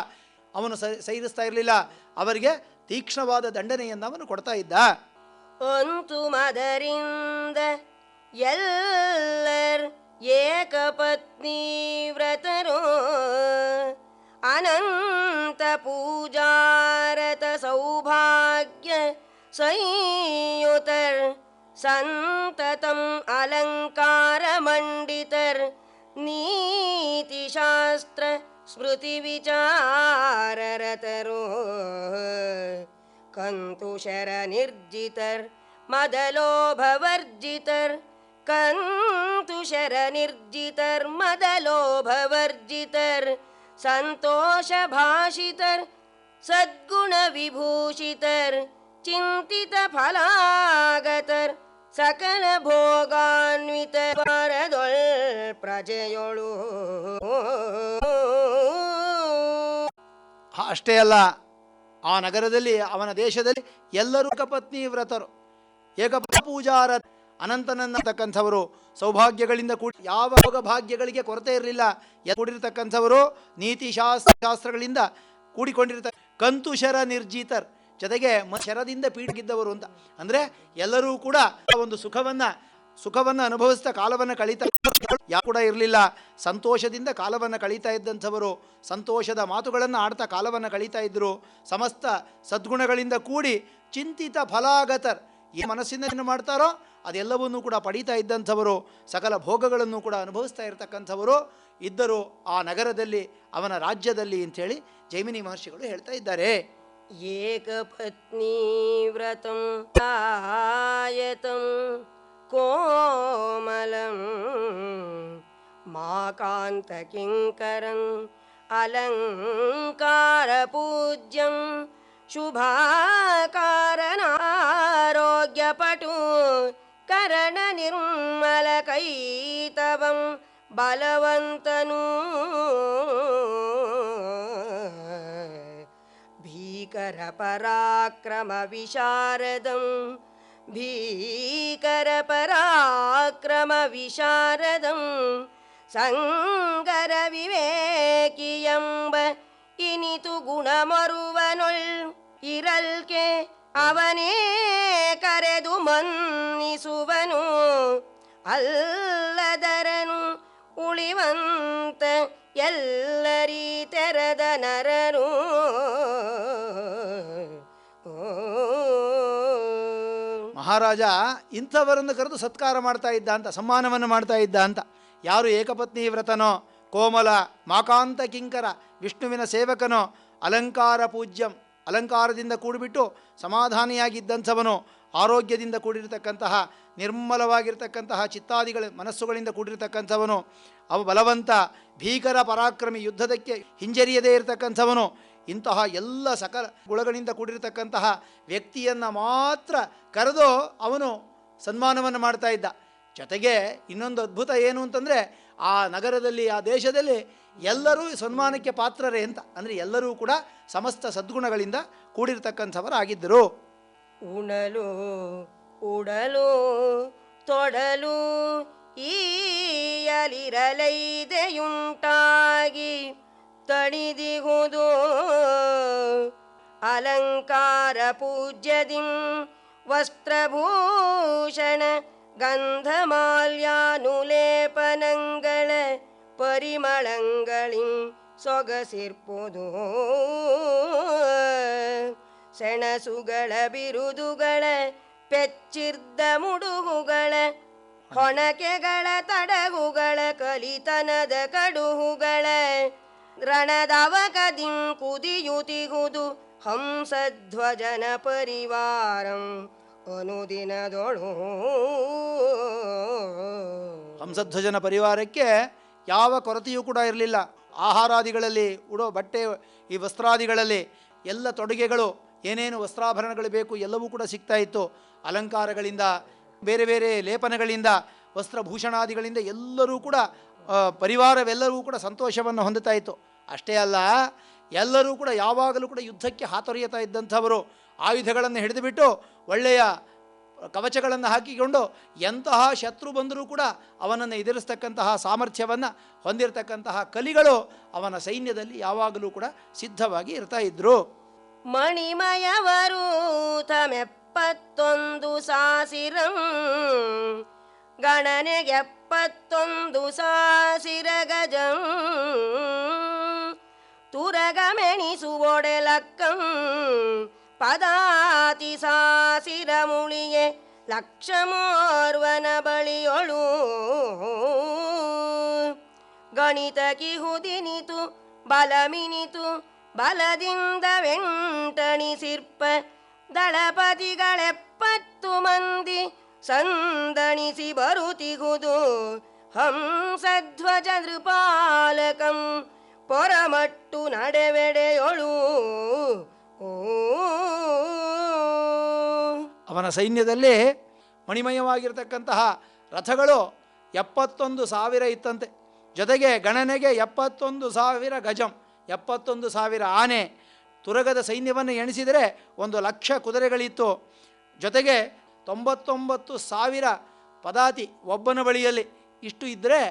ಅವನು ಸೈರಿಸ್ತಾ ಇರಲಿಲ್ಲ. ಅವರಿಗೆ ತೀಕ್ಷ್ಣವಾದ ದಂಡನೆಯನ್ನು ಅವನು ಕೊಡ್ತಾ ಇದ್ದ. ಅಂತು ಮದರಿಂದ ಎಲ್ಲರ್ ಏಕಪತ್ನಿ ವ್ರತರೋ ಅನಂತ ಪೂಜಾರತ ಸೌಭಾಗ್ಯ ಸಂಯುತರ್ ಸಂತತಂ ಅಲಂಕಾರ ಮಂಡಿತರ್ ನೀತಿಶಾಸ್ತ್ರ ಸ್ಮೃತಿ ವಿಚಾರರತರೋ ಕಂತುಶರ ನಿರ್ಜಿತರ್ ಮದಲೋಭವರ್ಜಿತರ್ ಕಂತುಶರ ನಿರ್ಜಿತರ್ ಮದಲೋಭವರ್ಜಿತರ್ ಸಂತೋಷ ಭಾಷಿತರ್ ಸದ್ಗುಣ ವಿಭೂಷಿತರ್ ಚಿಂತಿತ ಫಲಾಗತರ್ ಸಕಲ ಭೋಗಾನ್ವಿತ ವರದೊಳ್ ಪ್ರಜೆಯೊಳು. ಅಷ್ಟೇ ಅಲ್ಲ, ಆ ನಗರದಲ್ಲಿ ಅವನ ದೇಶದಲ್ಲಿ ಎಲ್ಲರೂ ಏಕಪತ್ನಿ ವ್ರತರು, ಏಕಪೂಜಾರ ಅನಂತನನ್ನತಕ್ಕಂಥವರು, ಸೌಭಾಗ್ಯಗಳಿಂದ ಕೂಡಿ ಯಾವ ಭೋಗ ಭಾಗ್ಯಗಳಿಗೆ ಕೊರತೆ ಇರಲಿಲ್ಲ ಕೂಡಿರ್ತಕ್ಕಂಥವರು, ನೀತಿ ಶಾಸ್ತ್ರಗಳಿಂದ ಕೂಡಿಕೊಂಡಿರ್ತಾರೆ. ಕಂತುಶರ ನಿರ್ಜಿತರ್, ಜೊತೆಗೆ ಶರದಿಂದ ಪೀಡಿಗಿದ್ದವರು ಅಂತ. ಅಂದರೆ ಎಲ್ಲರೂ ಕೂಡ ಒಂದು ಸುಖವನ್ನು ಅನುಭವಿಸ್ತಾ ಕಾಲವನ್ನು ಕಳೀತಾ ಕೂಡ ಇರಲಿಲ್ಲ. ಸಂತೋಷದಿಂದ ಕಾಲವನ್ನು ಕಳೀತಾ ಇದ್ದಂಥವರು, ಸಂತೋಷದ ಮಾತುಗಳನ್ನು ಆಡ್ತಾ ಕಾಲವನ್ನು ಕಳೀತಾ ಇದ್ದರು. ಸಮಸ್ತ ಸದ್ಗುಣಗಳಿಂದ ಕೂಡಿ ಚಿಂತಿತ ಫಲಾಗತರ್, ಈ ಮನಸ್ಸಿನ ಮಾಡ್ತಾರೋ ಅದೆಲ್ಲವನ್ನೂ ಕೂಡ ಪಡೀತಾ ಇದ್ದಂಥವರು, ಸಕಲ ಭೋಗಗಳನ್ನು ಕೂಡ ಅನುಭವಿಸ್ತಾ ಇರತಕ್ಕಂಥವರು ಇದ್ದರು ಆ ನಗರದಲ್ಲಿ, ಅವನ ರಾಜ್ಯದಲ್ಲಿ ಅಂಥೇಳಿ ಜೈಮಿನಿ ಮಹರ್ಷಿಗಳು ಹೇಳ್ತಾ ಇದ್ದಾರೆ. ಏಕಪತ್ನಿ ವ್ರತಂ ಆಯತಂ ಕೋಮಲಂ ಮಾಕಾಂತ ಕಿಂಕರಂ ಅಲಂಕಾರ ಪೂಜ್ಯಂ ಶುಭಾಕಾರನಾರೋಗ್ಯಪಟು ಕರಣ ನಿರ್ಮಲ ಕೈತವಂ ಬಲವಂತನು ಭೀಕರ ಪರಾಕ್ರಮ ವಿಶಾರದಂ ಭೀಕರ ಪರಾಕ್ರಮ ವಿಶಾರದಂ ಸಂಗರ ವಿವೇಕಿಯಂಬ ಇನಿತು ಗುಣಮರುವನೊಳ್ ಇರಲ್ಕೆ ಅವನೇ ಕರೆದು ಮನ್ನಿಸುವನು ಅಲ್ಲದರನು ಉಳಿವಂತ ಎಲ್ಲರೀ ತೆರೆದ ನರನು ಮಹಾರಾಜ ಇಂಥವರನ್ನು ಕರೆದು ಸತ್ಕಾರ ಮಾಡ್ತಾ ಇದ್ದ ಅಂತ, ಸಮ್ಮಾನವನ್ನು ಮಾಡ್ತಾ ಇದ್ದ ಅಂತ. ಯಾರು ಏಕಪತ್ನಿ ವ್ರತನೋ, ಕೋಮಲ ಮಾಕಾಂತ ಕಿಂಕರ, ವಿಷ್ಣುವಿನ ಸೇವಕನೋ, ಅಲಂಕಾರ ಪೂಜ್ಯಂ, ಅಲಂಕಾರದಿಂದ ಕೂಡಿಬಿಟ್ಟು ಸಮಾಧಾನಿಯಾಗಿದ್ದಂಥವನು, ಆರೋಗ್ಯದಿಂದ ಕೂಡಿರತಕ್ಕಂತಹ, ನಿರ್ಮಲವಾಗಿರ್ತಕ್ಕಂತಹ ಚಿತ್ತಾದಿಗಳ ಮನಸ್ಸುಗಳಿಂದ ಕೂಡಿರತಕ್ಕಂಥವನು, ಅವ ಬಲವಂತ, ಭೀಕರ ಪರಾಕ್ರಮಿ, ಯುದ್ಧದಕ್ಕೆ ಹಿಂಜರಿಯದೇ ಇರತಕ್ಕಂಥವನು, ಇಂತಹ ಎಲ್ಲ ಸಕಲ ಗುಣಗಳಿಂದ ಕೂಡಿರತಕ್ಕಂತಹ ವ್ಯಕ್ತಿಯನ್ನು ಮಾತ್ರ ಕರೆದು ಅವನು ಸನ್ಮಾನವನ್ನು ಮಾಡ್ತಾ ಇದ್ದ. ಜೊತೆಗೆ ಇನ್ನೊಂದು ಅದ್ಭುತ ಏನು ಅಂತಂದರೆ, ಆ ನಗರದಲ್ಲಿ, ಆ ದೇಶದಲ್ಲಿ ಎಲ್ಲರೂ ಸನ್ಮಾನಕ್ಕೆ ಪಾತ್ರರೇ ಅಂತ. ಅಂದರೆ ಎಲ್ಲರೂ ಕೂಡ ಸಮಸ್ತ ಸದ್ಗುಣಗಳಿಂದ ಕೂಡಿರ್ತಕ್ಕಂಥವರಾಗಿದ್ದರು. ಉಣಲು ಉಡಲು ತೊಡಲು ಈಯಲಿರಲೈದೆಯುಂಟಾಗಿ ತಣಿದಿಹುದು ಅಲಂಕಾರ ಪೂಜ್ಯದಿಂ ವಸ್ತ್ರಭೂಷಣ ಗಂಧಮಾಲ್ಯಾನುಲೇಪನಂಗಳ ಪರಿಮಳಂಗಳಿಂ ಸೊಗಸಿರ್ಪುದು ಸೆಣಸುಗಳ ಬಿರುದುಗಳ ಪೆಚ್ಚಿರ್ದ ಮುಡುಗುಗಳ ಹೊಣಕೆಗಳ ತಡಗುಗಳ ಕಲಿತನದ ಕಡುಹುಗಳ ರಣದವಕದಿಂ ಕುದಿಯುತಿಹುದು ಹಂಸಧ್ವಜನ ಪರಿವಾರಂ ಅನುದಿನದೊಳು. ಹಂಸಧ್ವಜನ ಪರಿವಾರಕ್ಕೆ ಯಾವ ಕೊರತೆಯೂ ಕೂಡ ಇರಲಿಲ್ಲ. ಆಹಾರಾದಿಗಳಲ್ಲಿ, ಉಡೋ ಬಟ್ಟೆ, ಈ ವಸ್ತ್ರಾದಿಗಳಲ್ಲಿ ಎಲ್ಲ ತೊಡುಗೆಗಳು, ಏನೇನು ವಸ್ತ್ರಾಭರಣಗಳು ಬೇಕು ಎಲ್ಲವೂ ಕೂಡ ಸಿಗ್ತಾ ಇತ್ತು. ಅಲಂಕಾರಗಳಿಂದ, ಬೇರೆ ಬೇರೆ ಲೇಪನಗಳಿಂದ, ವಸ್ತ್ರಭೂಷಣಾದಿಗಳಿಂದ ಎಲ್ಲರೂ ಕೂಡ ಪರಿವಾರವೆಲ್ಲರೂ ಕೂಡ ಸಂತೋಷವನ್ನು ಹೊಂದುತ್ತಾ ಇತ್ತು. ಅಷ್ಟೇ ಅಲ್ಲ, ಎಲ್ಲರೂ ಕೂಡ ಯಾವಾಗಲೂ ಕೂಡ ಯುದ್ಧಕ್ಕೆ ಹಾತೊರೆಯುತ್ತಾ ಇದ್ದಂಥವರು. ಆಯುಧಗಳನ್ನು ಹಿಡಿದುಬಿಟ್ಟು ಒಳ್ಳೆಯ ಕವಚಗಳನ್ನು ಹಾಕಿಕೊಂಡು ಎಂತಹ ಶತ್ರು ಬಂದರೂ ಕೂಡ ಅವನನ್ನು ಎದುರಿಸ್ತಕ್ಕಂತಹ ಸಾಮರ್ಥ್ಯವನ್ನು ಹೊಂದಿರತಕ್ಕಂತಹ ಕಲಿಗಳು ಅವನ ಸೈನ್ಯದಲ್ಲಿ ಯಾವಾಗಲೂ ಕೂಡ ಸಿದ್ಧವಾಗಿ ಇರ್ತಾ ಇದ್ದರು. ಮಣಿಮಯವರು ತಮೆಪ್ಪತ್ತೊಂದು ಸಾಸಿರಂ ಗಣನೆಗೆಪ್ಪತ್ತೊಂದು ಸಾಸಿರ ಗಜಂ ತುರಗಮೆಣಿಸುವೊಡೆಲಕ್ಕಂ ಪದಾತಿ ಸಾಸಿರ ಮುಳಿಯೆ ಲಕ್ಷಮೋರ್ವನ ಬಳಿಯೊಳು ಗಣಿತ ಕಿಹುದಿನಿತು ಬಲಮಿನಿತು ಬಲದಿಂದ ವೆಂಟಣಿಸಿರ್ಪ ದಳಪತಿಗಳೆಪ್ಪತ್ತು ಮಂದಿ ಸಂದಣಿಸಿ ಬರುತಿಗುದು ಹಂಸಧ್ವಜ ನೃಪಾಲಕಂ ಪೊರಮಟ್ಟು ನಡೆವೆಡೆಯೊಳು. ಅವನ ಸೈನ್ಯದಲ್ಲಿ ಮಣಿಮಯವಾಗಿರ್ತಕ್ಕಂತಹ ರಥಗಳು 71,000 ಇತ್ತಂತೆ. ಜೊತೆಗೆ ಗಣನೆಗೆ 71,000 ಗಜಂ, 71,000 ಆನೆ. ತುರಗದ ಸೈನ್ಯವನ್ನು ಎಣಿಸಿದರೆ 1,00,000 ಕುದುರೆಗಳಿತ್ತು. ಜೊತೆಗೆ 99,000 ಪದಾತಿ ಒಬ್ಬನ ಬಳಿಯಲ್ಲಿ. ಇಷ್ಟು ಇದ್ದರೆ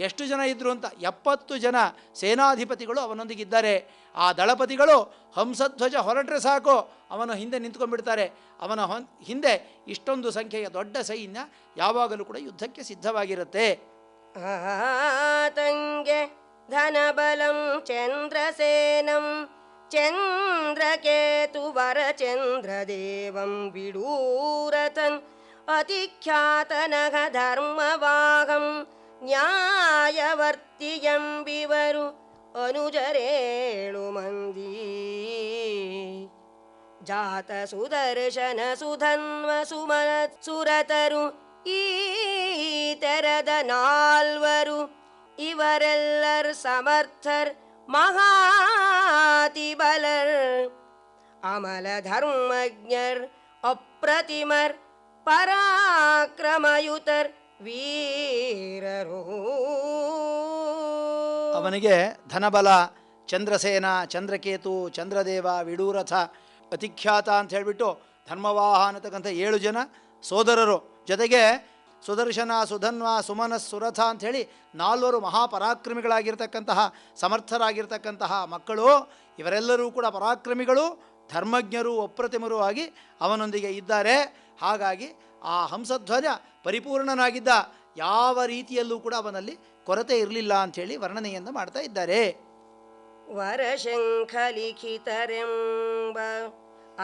ಎಷ್ಟು ಜನ ಇದ್ದರು ಅಂತ 70 ಜನ ಸೇನಾಧಿಪತಿಗಳು ಅವನೊಂದಿಗಿದ್ದಾರೆ. ಆ ದಳಪತಿಗಳು ಹಂಸಧ್ವಜ ಹೊರಟ್ರೆ ಸಾಕು ಅವನ ಹಿಂದೆ ನಿಂತ್ಕೊಂಡ್ಬಿಡ್ತಾರೆ. ಅವನ ಹಿಂದೆ ಇಷ್ಟೊಂದು ಸಂಖ್ಯೆಯ ದೊಡ್ಡ ಸೈನ್ಯ ಯಾವಾಗಲೂ ಕೂಡ ಯುದ್ಧಕ್ಕೆ ಸಿದ್ಧವಾಗಿರುತ್ತೆ. ತಂಗೆ ಧನಬಲಂ ಚಂದ್ರಸೇನಂ ಚಂದ್ರಕೇತುವರ ಚಂದ್ರದೇವಂ ವಿಡೂರತನ್ ಅತಿಖ್ಯಾತನಘ ಧರ್ಮವಾಹಂ ನ್ಯಾಯವರ್ತಿಯಂಬಿವರು ಅನುಜರೇಳು ಮಂದಿ ಜಾತ ಸುದರ್ಶನ ಸುಧನ್ವ ಸುಮನ ಸುರತರು ಈ ತೆರದ 4 ಇವರೆಲ್ಲರ್ ಸಮರ್ಥರ್ ಮಹಾತಿಬಲರ್ ಅಮಲ ಧರ್ಮಜ್ಞರ್ ಅಪ್ರತಿಮರ್ ಪರಾಕ್ರಮಯುತರ್ ವೀರರು. ಅವನಿಗೆ ಧನಬಲ, ಚಂದ್ರಸೇನ, ಚಂದ್ರಕೇತು, ಚಂದ್ರದೇವ, ವಿಡೂರಥ, ಅತಿಖ್ಯಾತ ಅಂತ ಹೇಳಿಬಿಟ್ಟು ಧರ್ಮವಾಹ ಅನ್ನತಕ್ಕಂಥ 7 ಜನ ಸೋದರರು, ಜೊತೆಗೆ ಸುದರ್ಶನ, ಸುಧನ್ವ, ಸುಮನಸ್, ಸುರಥ ಅಂಥೇಳಿ 4 ಮಹಾಪರಾಕ್ರಮಿಗಳಾಗಿರ್ತಕ್ಕಂತಹ ಸಮರ್ಥರಾಗಿರ್ತಕ್ಕಂತಹ ಮಕ್ಕಳು. ಇವರೆಲ್ಲರೂ ಕೂಡ ಪರಾಕ್ರಮಿಗಳು, ಧರ್ಮಜ್ಞರು, ಅಪ್ರತಿಮರು ಆಗಿ ಅವನೊಂದಿಗೆ ಇದ್ದಾರೆ. ಹಾಗಾಗಿ ಆ ಹಂಸಧ್ವಜ ಪರಿಪೂರ್ಣನಾಗಿದ್ದ, ಯಾವ ರೀತಿಯಲ್ಲೂ ಕೂಡ ಅವನಲ್ಲಿ ಕೊರತೆ ಇರಲಿಲ್ಲ ಅಂಥೇಳಿ ವರ್ಣನೆಯನ್ನು ಮಾಡ್ತಾ ಇದ್ದಾರೆ. ವರಶಂಖಲಿಖಿತರೆಂಬ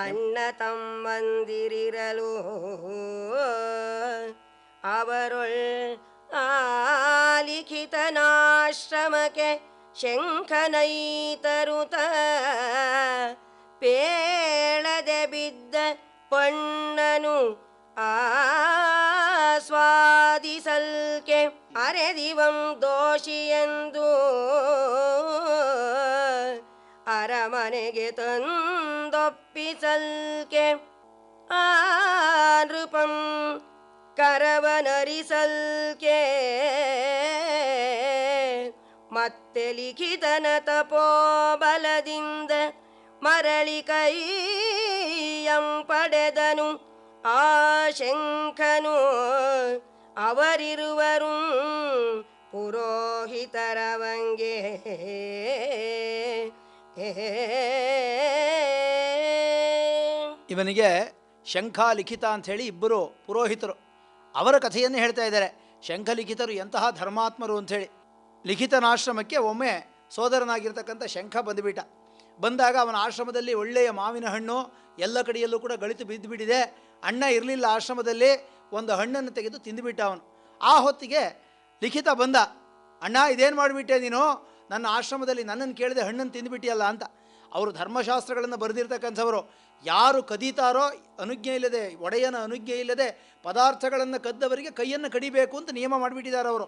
ಅಣ್ಣ ತಮ್ಮಂದಿರಿರಲು ಅವರೊಳ್ ಲಿಖಿತನಾಶ್ರಮಕ್ಕೆ ಶಂಖನೈತರುತ ಪೇಳದೆ ಬಿದ್ದ ಪಣ್ಣನು ಆಸ್ವಾದಿಸಲ್ಕೆ ಅರೆದಿವಂ ದೋಷಿಯೆಂದು ಅರಮನೆಗೆ ತಂದೊಪ್ಪಿಸಲ್ಕೆ ಆ ನೃಪಂ ಕರವನರಿಸಲ್ಕೆ ಮತ್ತೆ ಲಿಖಿತನ ತಪೋಬಲದಿಂದ ಮರಳಿ ಕೈಯಂ ಪಡೆದನು ಆ ಶಂಖನು. ಅವರಿರುವರು ಪುರೋಹಿತರವಂಗೆ ಇವನಿಗೆ ಶಂಖ ಲಿಖಿತ ಅಂಥೇಳಿ ಇಬ್ಬರು ಪುರೋಹಿತರು, ಅವರ ಕಥೆಯನ್ನು ಹೇಳ್ತಾ ಇದ್ದಾರೆ. ಶಂಖಲಿಖಿತರು ಎಂತಹ ಧರ್ಮಾತ್ಮರು ಅಂಥೇಳಿ. ಲಿಖಿತನಾಶ್ರಮಕ್ಕೆ ಒಮ್ಮೆ ಸೋದರನಾಗಿರ್ತಕ್ಕಂಥ ಶಂಖ ಬಂದುಬಿಟ್ಟ. ಬಂದಾಗ ಅವನ ಆಶ್ರಮದಲ್ಲಿ ಒಳ್ಳೆಯ ಮಾವಿನ ಹಣ್ಣು ಎಲ್ಲ ಕಡೆಯಲ್ಲೂ ಕೂಡ ಗಳಿತು ಬಿದ್ದುಬಿಟ್ಟಿದೆ. ಅಣ್ಣ ಇರಲಿಲ್ಲ ಆಶ್ರಮದಲ್ಲಿ, ಒಂದು ಹಣ್ಣನ್ನು ತೆಗೆದು ತಿಂದುಬಿಟ್ಟ ಅವನು. ಆ ಹೊತ್ತಿಗೆ ಲಿಖಿತ ಬಂದ, ಅಣ್ಣ ಇದೇನು ಮಾಡಿಬಿಟ್ಟೆ ನೀನು, ನನ್ನ ಆಶ್ರಮದಲ್ಲಿ ನನ್ನನ್ನು ಕೇಳಿದೆ ಹಣ್ಣನ್ನು ತಿಂದುಬಿಟ್ಟಿಯಲ್ಲ ಅಂತ. ಅವರು ಧರ್ಮಶಾಸ್ತ್ರಗಳನ್ನು ಬರೆದಿರ್ತಕ್ಕಂಥವರು, ಯಾರು ಕದೀತಾರೋ ಅನುಜ್ಞೆ ಇಲ್ಲದೆ, ಒಡೆಯನ ಅನುಜ್ಞೆ ಇಲ್ಲದೆ ಪದಾರ್ಥಗಳನ್ನು ಕದ್ದವರಿಗೆ ಕೈಯನ್ನು ಕಡಿಬೇಕು ಅಂತ ನಿಯಮ ಮಾಡಿಬಿಟ್ಟಿದ್ದಾರೆ ಅವರು.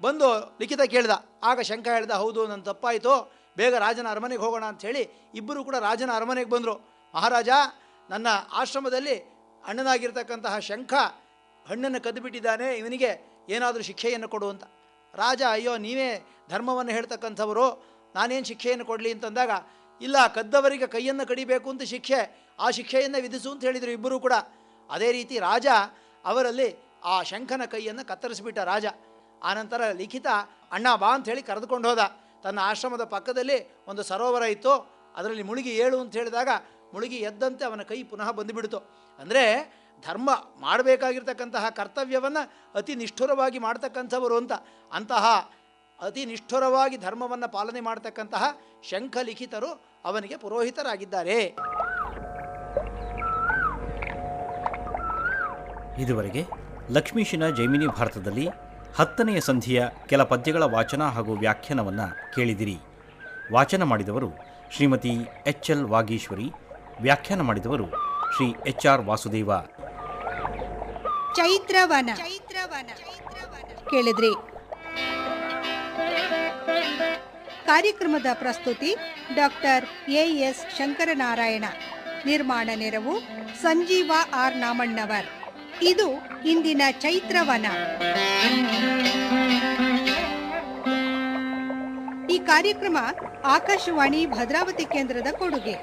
ಬಂದು ಲಿಖಿತ ಕೇಳ್ದ. ಆಗ ಶಂಖ ಹೇಳ್ದ, ಹೌದು ನನ್ನ ತಪ್ಪಾಯಿತು, ಬೇಗ ರಾಜನ ಅರಮನೆಗೆ ಹೋಗೋಣ ಅಂಥೇಳಿ ಇಬ್ಬರು ಕೂಡ ರಾಜನ ಅರಮನೆಗೆ ಬಂದರು. ಮಹಾರಾಜ, ನನ್ನ ಆಶ್ರಮದಲ್ಲಿ ಅಣ್ಣನಾಗಿರ್ತಕ್ಕಂತಹ ಶಂಖ ಹಣ್ಣನ್ನು ಕದ್ದುಬಿಟ್ಟಿದ್ದಾನೆ, ಇವನಿಗೆ ಏನಾದರೂ ಶಿಕ್ಷೆಯನ್ನು ಕೊಡು ಅಂತ. ರಾಜ, ಅಯ್ಯೋ ನೀವೇ ಧರ್ಮವನ್ನು ಹೇಳ್ತಕ್ಕಂಥವರು, ನಾನೇನು ಶಿಕ್ಷೆಯನ್ನು ಕೊಡಲಿ ಅಂತಂದಾಗ, ಇಲ್ಲ ಕದ್ದವರಿಗೆ ಕೈಯನ್ನು ಕಡಿಬೇಕು ಅಂತ ಶಿಕ್ಷೆ, ಆ ಶಿಕ್ಷೆಯನ್ನು ವಿಧಿಸು ಅಂತ ಹೇಳಿದರು ಇಬ್ಬರೂ ಕೂಡ. ಅದೇ ರೀತಿ ರಾಜ ಅವರಲ್ಲಿ ಆ ಶಂಖನ ಕೈಯನ್ನು ಕತ್ತರಿಸಿಬಿಟ್ಟ ರಾಜ. ಆನಂತರ ಲಿಖಿತ ಅಣ್ಣ ಬಾ ಅಂಥೇಳಿ ಕರೆದುಕೊಂಡು ಹೋದ. ತನ್ನ ಆಶ್ರಮದ ಪಕ್ಕದಲ್ಲಿ ಒಂದು ಸರೋವರ ಇತ್ತು, ಅದರಲ್ಲಿ ಮುಳುಗಿ ಏಳು ಅಂತ ಹೇಳಿದಾಗ ಮುಳುಗಿ ಎದ್ದಂತೆ ಅವನ ಕೈ ಪುನಃ ಬಂದುಬಿಡ್ತು. ಅಂದರೆ ಧರ್ಮ ಮಾಡಬೇಕಾಗಿರ್ತಕ್ಕಂತಹ ಕರ್ತವ್ಯವನ್ನು ಅತಿ ನಿಷ್ಠುರವಾಗಿ ಮಾಡ್ತಕ್ಕಂಥವರು ಅಂತ. ಅಂತಹ ಅತಿ ನಿಷ್ಠುರವಾಗಿ ಧರ್ಮವನ್ನು ಪಾಲನೆ ಮಾಡ್ತಕ್ಕಂತಹ ಶಂಖಲಿಖಿತರು ಅವನಿಗೆ ಪುರೋಹಿತರಾಗಿದ್ದಾರೆ. ಇದುವರೆಗೆ ಲಕ್ಷ್ಮೀಶನ ಜೈಮಿನಿ ಭಾರತದಲ್ಲಿ 10ನೆಯ ಸಂಧಿಯ ಕೆಲ ಪದ್ಯಗಳ ವಾಚನ ಹಾಗೂ ವ್ಯಾಖ್ಯಾನವನ್ನು ಕೇಳಿದಿರಿ. ವಾಚನ ಮಾಡಿದವರು ಶ್ರೀಮತಿ ಎಚ್.ಎಲ್. ವಾಗೀಶ್ವರಿ, ವ್ಯಾಖ್ಯಾನ ಮಾಡಿದವರು ಶ್ರೀ ಎಚ್.ಆರ್. ವಾಸುದೇವ. ಚೈತ್ರವನ ಕೇಳಿದ್ರಿ. ಕಾರ್ಯಕ್ರಮದ ಪ್ರಸ್ತುತಿ ಡಾಕ್ಟರ್ ಎ.ಎಸ್. ಶಂಕರನಾರಾಯಣ. ನಿರ್ಮಾಣ ನೆರವು ಸಂಜೀವ ಆರ್. ನಾಮಣ್ಣವರ್. ಇದು ಇಂದಿನ ಚೈತ್ರವನ. ಈ ಕಾರ್ಯಕ್ರಮ ಆಕಾಶವಾಣಿ ಭದ್ರಾವತಿ ಕೇಂದ್ರದ ಕೊಡುಗೆ.